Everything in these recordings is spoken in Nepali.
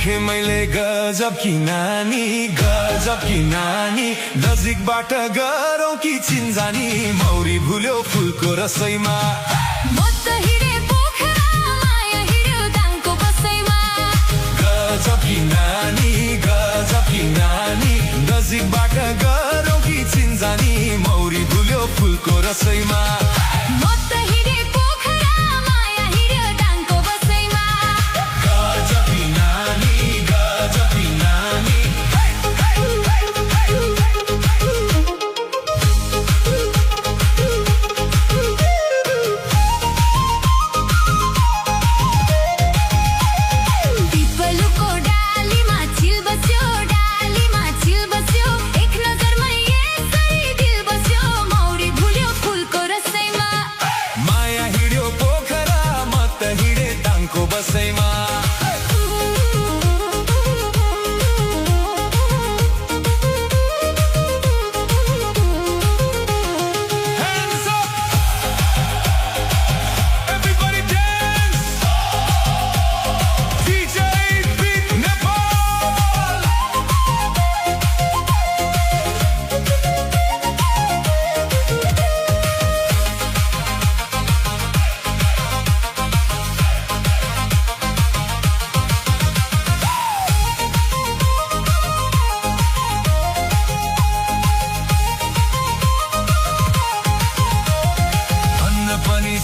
देखे मैले गजब की नानी नजिकबाट गरौँ कि चिन्जानी मौरी भुल्यो फुलको रसैमा गजब की नानी नजिकबाट गरौँ कि चिन्जानी मौरी भुल्यो फुलको रसैमा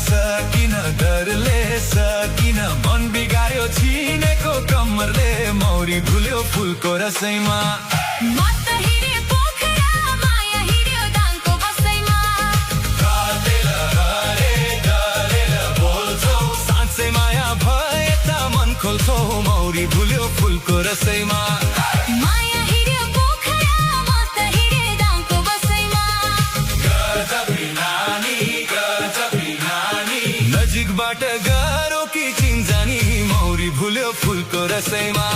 सकिन डरले सकिन मन बिगार्यो छिनेको कम्मरले मौरी भुल्यो फुलको रसैमा साँच्चै माया भए त मन खोल्छौ मौरी भुल्यो फुलको रसैमा नजिकबाट गरौँ कि चिन्जानी मौरी भुल्यो फुलको रसैमा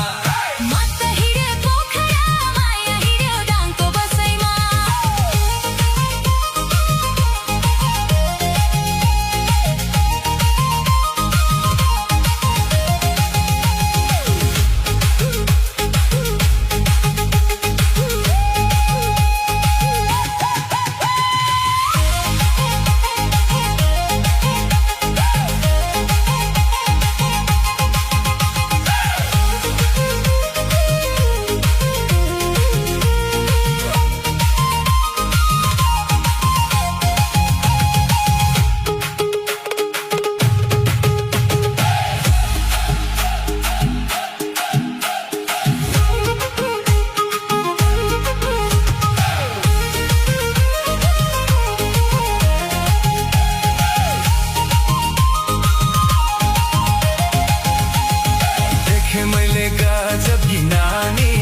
गजब की नानी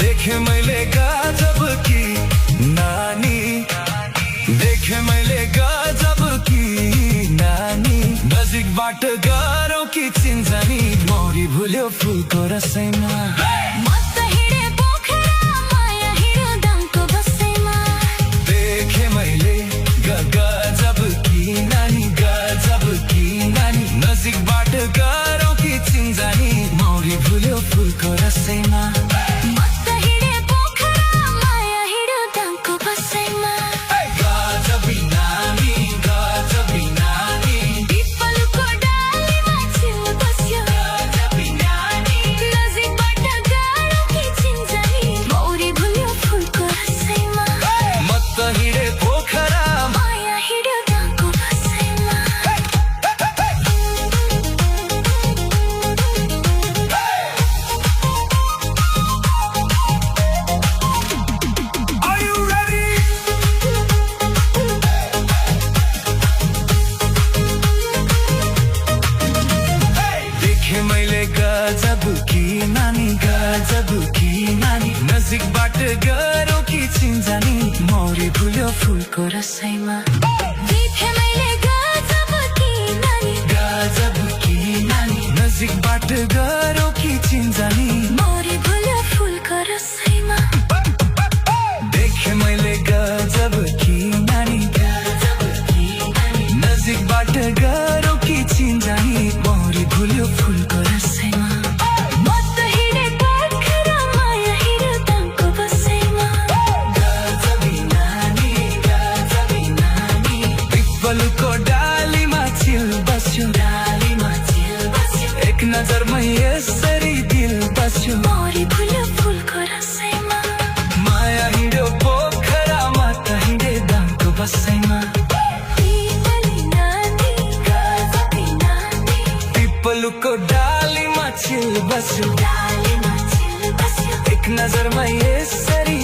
देखे मैले गजब की नानी देखे मैले गजब की नानी नजिकबाट गरौँ कि चिन्जानी मौरी भुल्यो फुलको रसैमा देखे मैले गजब की नानी नजिकबाट गरौँ कि चिन्जानी मौरी भुल्यो फुलको रसैमा गजब की नानी नजिकबाट गरौँ कि चिन्जानी मौरी भुल्यो फुलको रसैमा गजब की नानी नजिकबाट गरौँ कि चिन्जानी मौरी भुल्यो फुलको रसैमा देखे मैले गजब की नानी नजिकबाट गरौँ कि चिन्जानी मौरी भुल्यो फुलको रसैमा नजरमा यसरी दिल बस्यो मौरी फुल्यो फुलको रसैमा माया हिँड्यो पोखरामा त हिँडे दामको बसैमा तितली नानी गजबी नानी पिपलुको डालीमा छिल बस्यो डालीमा छिल बस्यो एक नजरमा यसरी